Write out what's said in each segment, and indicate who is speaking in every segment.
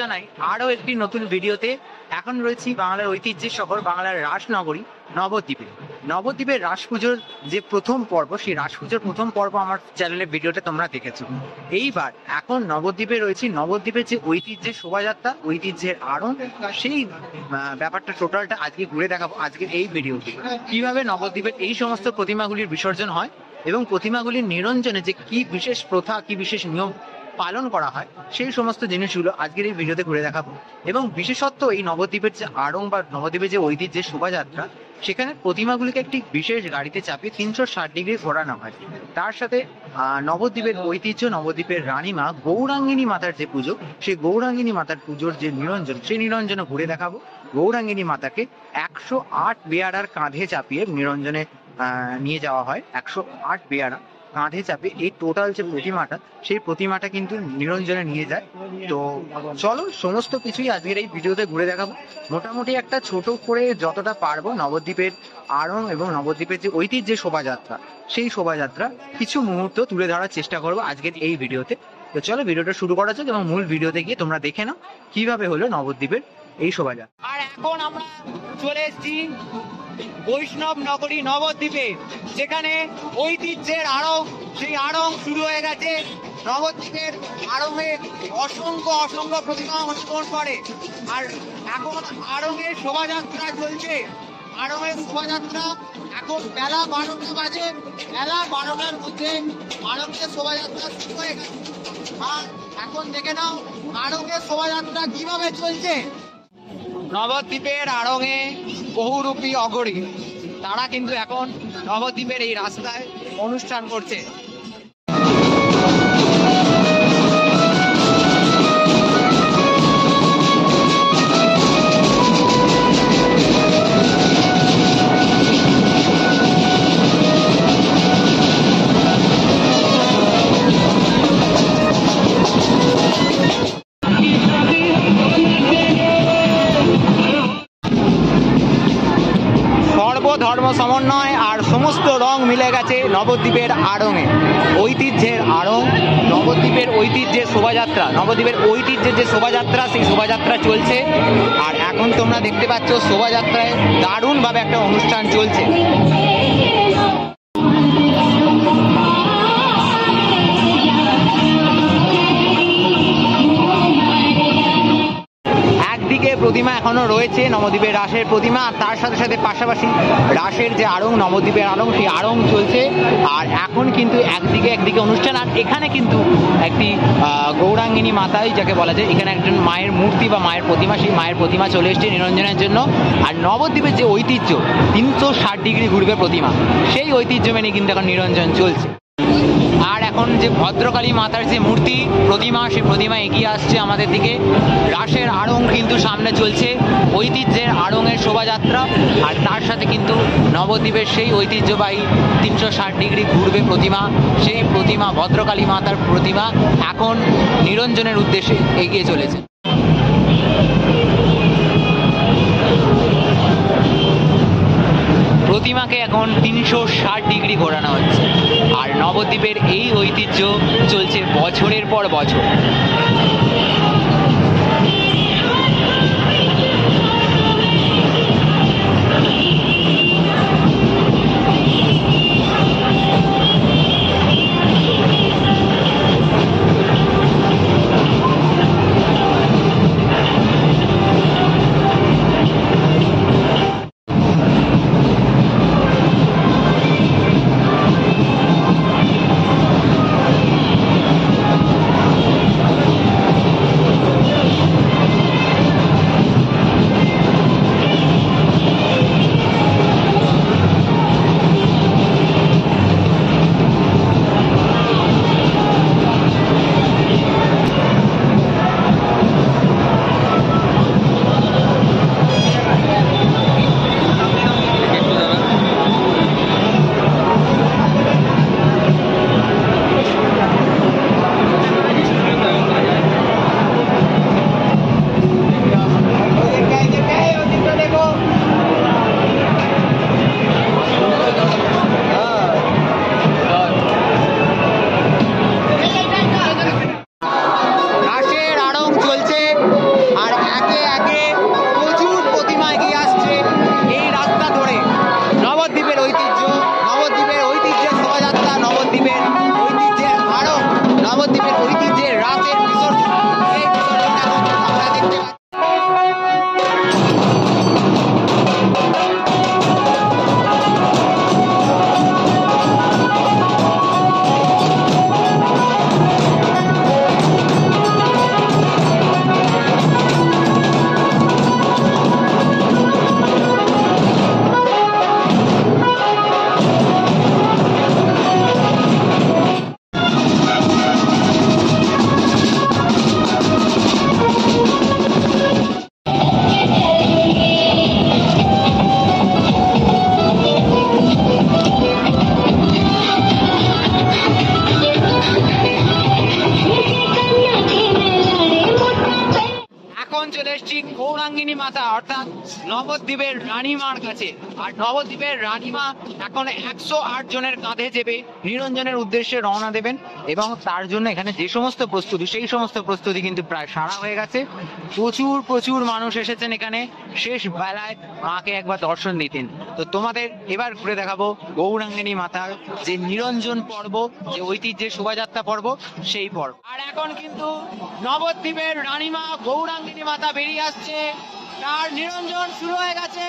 Speaker 1: জানাই আরো একটি নতুন ভিডিওতে। এখন রয়েছি বাংলার ঐতিহ্যের শহর বাংলার রাসনগরী নবদ্বীপে। নবদ্বীপের রাস পুজোর যে প্রথম পর্ব, সেই রাস পুজোর প্রথম পর্ব আমার চ্যানেলের ভিডিওতে তোমরা দেখেছো। এইবার এখন নবদ্বীপে রয়েছি। নবদ্বীপের যে ঐতিহ্যের শোভাযাত্রা, ঐতিহ্যের আড়ং, সেই ব্যাপারটা টোটালটা আজকে ঘুরে দেখাবো আজকের এই ভিডিওতে। কিভাবে নবদ্বীপের এই সমস্ত প্রতিমাগুলির বিসর্জন হয় এবং প্রতিমাগুলির নিরঞ্জনে যে কি বিশেষ প্রথা, কি বিশেষ নিয়ম পালন করা হয়, সেই সমস্ত জিনিসগুলো আজকের এই ভিডিওতে ঘুরে দেখাবো। এবং বিশেষত্ব এই নবদ্বীপের যে আড়ং বা নবদ্বীপের যে ঐতিহ্যের শোভাযাত্রা, সেখানে প্রতিমাগুলিকে একটি বিশেষ গাড়িতে চাপিয়ে 360 ডিগ্রি ঘোরানো হয়। তার সাথে নবদ্বীপের ঐতিহ্য, নবদ্বীপের রানীমা গৌরাঙ্গিনী মাতার যে পুজো, সেই গৌরাঙ্গিনী মাতার পুজোর যে নিরঞ্জন, সেই নিরঞ্জনে ঘুরে দেখাবো। গৌরাঙ্গিনী মাতাকে 108 বেয়ারার কাঁধে চাপিয়ে নিরঞ্জনে নিয়ে যাওয়া হয়। 108 বেয়ারা কাঁধে চাপে এই টোটাল যে প্রতিমাটা, সেই প্রতিমাটা কিন্তু নিরঞ্জনে নিয়ে যায়। তো চলো সমস্ত কিছুই আজকের এই ভিডিওতে ঘুরে দেখাবো। মোটামুটি একটা ছোট করে যতটা পারবো নবদ্বীপের আড়ং এবং নবদ্বীপের যে ঐতিহ্যের শোভাযাত্রা, সেই শোভাযাত্রা কিছু মুহূর্ত তুলে ধরার চেষ্টা করবো আজকের এই ভিডিওতে। তো চলো ভিডিওটা শুরু করা যাক এবং মূল ভিডিওতে গিয়ে তোমরা দেখে নাও কিভাবে হলো নবদ্বীপের এই শোভাযাত্রা। আর এখন আমরা চলে এসেছি বৈষ্ণব নগরী নবদ্বীপে, যেখানে ঐতিহ্যের আড়ং, সেই আড়ং শুরু হয়ে গেছে। নবদ্বীপের আড়ংয়ে অসংখ্য অসংখ্য প্রতিমা অনুসরণ করে। আর এখন আড়ংয়ের শোভাযাত্রা চলছে। আড়ংয়ের শোভাযাত্রা এখন বেলা 12টা বাজে। বেলা 12টার মধ্যে আড়ংয়ের শোভাযাত্রা শুরু হয়ে গেছে। আর এখন দেখে নাও আড়ংয়ের শোভাযাত্রা কিভাবে চলছে। নবদ্বীপের আড়ংয়ে বহুরূপী অঘরী, তারা কিন্তু এখন নবদ্বীপের এই রাস্তায় অনুষ্ঠান করছে। ধর্ম সমন্বয় আর সমস্ত রং মিলে গেছে নবদ্বীপের আড়ংয়ে। ঐতিহ্যের আড়ং, নবদ্বীপের ঐতিহ্যের শোভাযাত্রা, নবদ্বীপের ঐতিহ্যের যে শোভাযাত্রা, সেই শোভাযাত্রা চলছে। আর এখন তোমরা দেখতে পাচ্ছ শোভাযাত্রায় দারুণভাবে একটা অনুষ্ঠান চলছে। প্রতিমা এখনো রয়েছে নবদ্বীপের রাসের প্রতিমা, আর তার সাথে সাথে পাশাপাশি রাসের যে আড়ং, নবদ্বীপের আড়ং, সেই আড়ং চলছে। আর এখন কিন্তু একদিকে অনুষ্ঠান। আর এখানে কিন্তু একটি গৌরাঙ্গিনী মাতাই যাকে বলা যায়, এখানে একজন মায়ের মূর্তি বা মায়ের প্রতিমা, সেই মায়ের প্রতিমা চলে এসছে নিরঞ্জনের জন্য। আর নবদ্বীপের যে ঐতিহ্য 360 ডিগ্রি ঘুরবে প্রতিমা, সেই ঐতিহ্য মেনে কিন্তু এখন নিরঞ্জন চলছে। আর এখন যে ভদ্রকালী মাতার যে মূর্তি প্রতিমা, সেই প্রতিমা এগিয়ে আসছে আমাদের দিকে। রাসের আড়ং কিন্তু সামনে চলছে, ঐতিহ্যের আড়ংয়ের শোভাযাত্রা। আর তার সাথে কিন্তু নবদ্বীপের সেই ঐতিহ্যবাহী 360 ডিগ্রি ঘুরবে প্রতিমা, সেই প্রতিমা ভদ্রকালী মাতার প্রতিমা এখন নিরঞ্জনের উদ্দেশ্যে এগিয়ে চলেছে। প্রতিমাকে এখন 360 ডিগ্রি ঘোরানো হচ্ছে। আর নবদ্বীপের এই ঐতিহ্য চলছে বছরের পর বছর। নবদ্বীপের রানীমার কাছে। আর নবদ্বীপের রানীমা এখন 108 জনের কাঁধে চেপে নিরঞ্জনের উদ্দেশ্যে রওনা দেবেন, এবং তার জন্য এখানে যে সমস্ত প্রস্তুতি, সেই সমস্ত প্রস্তুতি কিন্তু প্রায় সারা হয়ে গেছে। প্রচুর প্রচুর মানুষ এসেছেন এখানে শেষ বেলায় মাকে একবার দর্শন দিতেন। তো তোমাদের এবার ঘুরে দেখাবো গৌরাঙ্গিনী মাতার যে নিরঞ্জন পর্ব, যে ঐতিহ্যের শোভাযাত্রা পর্ব, সেই পর্ব। আর এখন কিন্তু নবদ্বীপের রানীমা গৌরাঙ্গিনী মাতা বেরিয়ে আসছে, তার নিরঞ্জন শুরু হয়ে গেছে।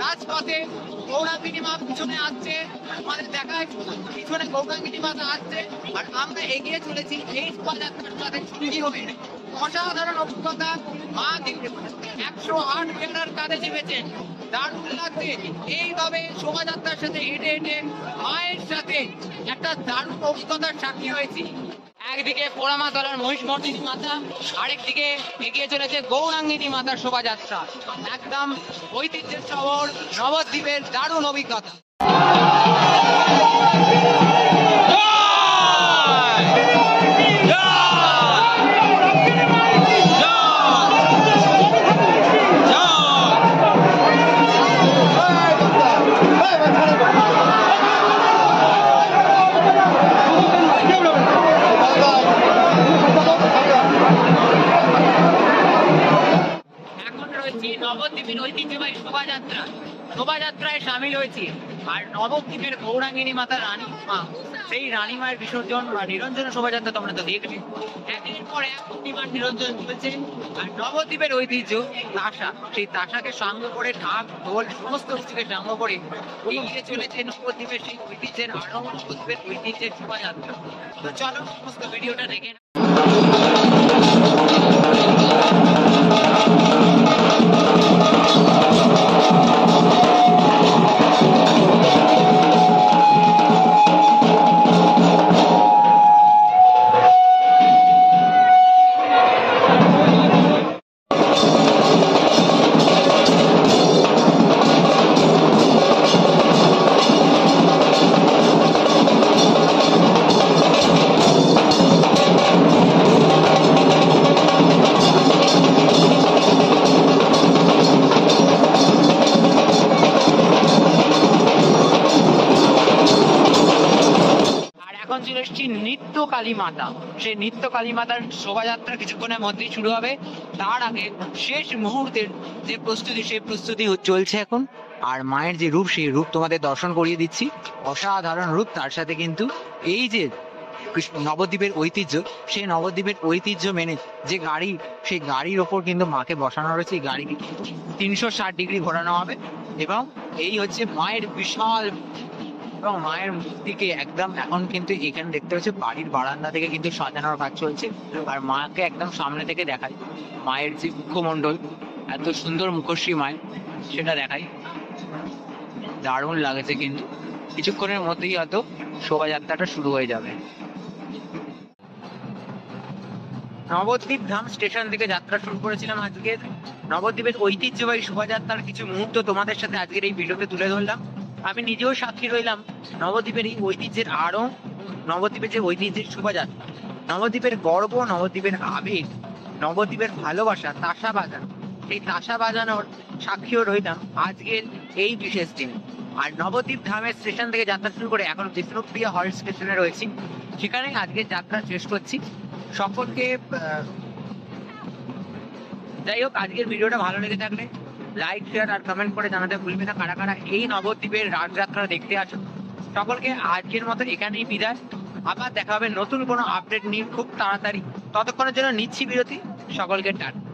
Speaker 1: রাজপথে গৌরাঙ্গিনী মা পিছনে আসছে, আমাদের দেখায় পিছনে গৌরাঙ্গিনী মাতা আসছে, আর আমরা এগিয়ে চলেছি এই শোভাযাত্রার সাথে সঙ্গী হয়ে। অসাধারণ অভিজ্ঞতা, মা 108 বেড়ার কাঁধে চেপেছেন, দারুণ লাগছে। এইভাবে শোভাযাত্রার সাথে হেঁটে হেঁটে মায়ের সাথে একটা দারুণ অভিজ্ঞতার সাক্ষী হয়েছি। একদিকে পোড়ামাতলার মহিষমর্দিনী মাতা, আরেকদিকে এগিয়ে চলেছে গৌরাঙ্গিনী মাতার শোভাযাত্রা। একদম ঐতিহ্যের শহর নবদ্বীপের দারুণ অভিজ্ঞতা। নবদ্বীপের ঐতিহ্যবাহী শোভাযাত্রায় সামিল হয়েছি। আর নবদ্বীপের গৌরাঙ্গিনী মাতা রানীমা, সেই রানীমায়ের বিসর্জন বা নিরঞ্জন শোভাযাত্রা তোমরা তো দেখবে। একের পর এক প্রতিমার নিরঞ্জন চলছে। আর নবদ্বীপের ঐতিহ্য তাসা, সেই তাসাকে সঙ্গ করে ঢাক ঢোল সমস্ত কিছুকে সঙ্গ করে এগিয়ে চলেছে নবদ্বীপের সেই ঐতিহ্যের আরো নবদ্বীপের ঐতিহ্যের শোভাযাত্রা। তো চলো সমস্ত ভিডিওটা দেখে। নিত্য কালী মাতা, সেই নিত্য কালী মাতার শোভাযাত্রা কিছুক্ষণের মধ্যেই শুরু হবে। তার আগে শেষ মুহূর্তের যে প্রস্তুতি, সেই প্রস্তুতি চলছে এখন। আর মায়ের যে রূপ, সেই রূপ তোমাদের দর্শন করিয়ে দিচ্ছি। অসাধারণ রূপ, তার সাথে কিন্তু এই যে নবদ্বীপের ঐতিহ্য, সেই নবদ্বীপের ঐতিহ্য মেনে যে গাড়ি, সেই গাড়ির ওপর কিন্তু মাকে বসানো রয়েছে। এই গাড়িকে কিন্তু 360 ডিগ্রি ঘোরানো হবে, এবং এই হচ্ছে মায়ের বিশাল এবং মায়ের মূর্তিকে একদম এখন কিন্তু এখানে দেখতে পাচ্ছি বাড়ির বারান্দা থেকে কিন্তু সাজানোর কাজ চলছে। আর মাকে একদম সামনে থেকে দেখাই, মায়ের যে মুখমণ্ডল, এত সুন্দর মুখশ্রী মায়ের, সেটা দেখাই। দারুণ লাগছে, কিন্তু কিছুক্ষণের মধ্যেই হয়তো শোভাযাত্রাটা শুরু হয়ে যাবে। নবদ্বীপ ধাম স্টেশন থেকে যাত্রা শুরু করেছিলাম আজকের। নবদ্বীপের ঐতিহ্যবাহী শোভাযাত্রার কিছু মুহূর্ত তোমাদের সাথে আজকের এই ভিডিওতে তুলে ধরলাম। আমি নিজেও সাক্ষী রইলাম নবদ্বীপের এই ঐতিহ্যের আরো, নবদ্বীপের যে ঐতিহ্যের শোভাযাত্রা, নবদ্বীপের গর্ব, নবদ্বীপের আবেগ, নবদ্বীপের ভালোবাসা, তাসা বাজানো, সেই তাসা বাজানোর সাক্ষীও রইলাম আজকের এই বিশেষ দিনে। আর নবদ্বীপ ধামের স্টেশন থেকে যাত্রা শুরু করে এখন বিষ্ণুপ্রিয়া হল স্টেশনে রয়েছি, সেখানে আজকের যাত্রা শেষ করছি। সকলকে যাই হোক, আজকের ভিডিওটা ভালো লেগে থাকলে লাইক, শেয়ার আর কমেন্ট করে জানাতে ভুলবে না কারা কারা এই নবদ্বীপের রাসযাত্রা দেখতে আসো। সকলকে আজকের মতো এখানেই বিদায়। আবার দেখা হবে নতুন কোনো আপডেট নিয়ে খুব তাড়াতাড়ি। ততক্ষণের জন্য নিচ্ছি বিরতি। সকলকে টাটা।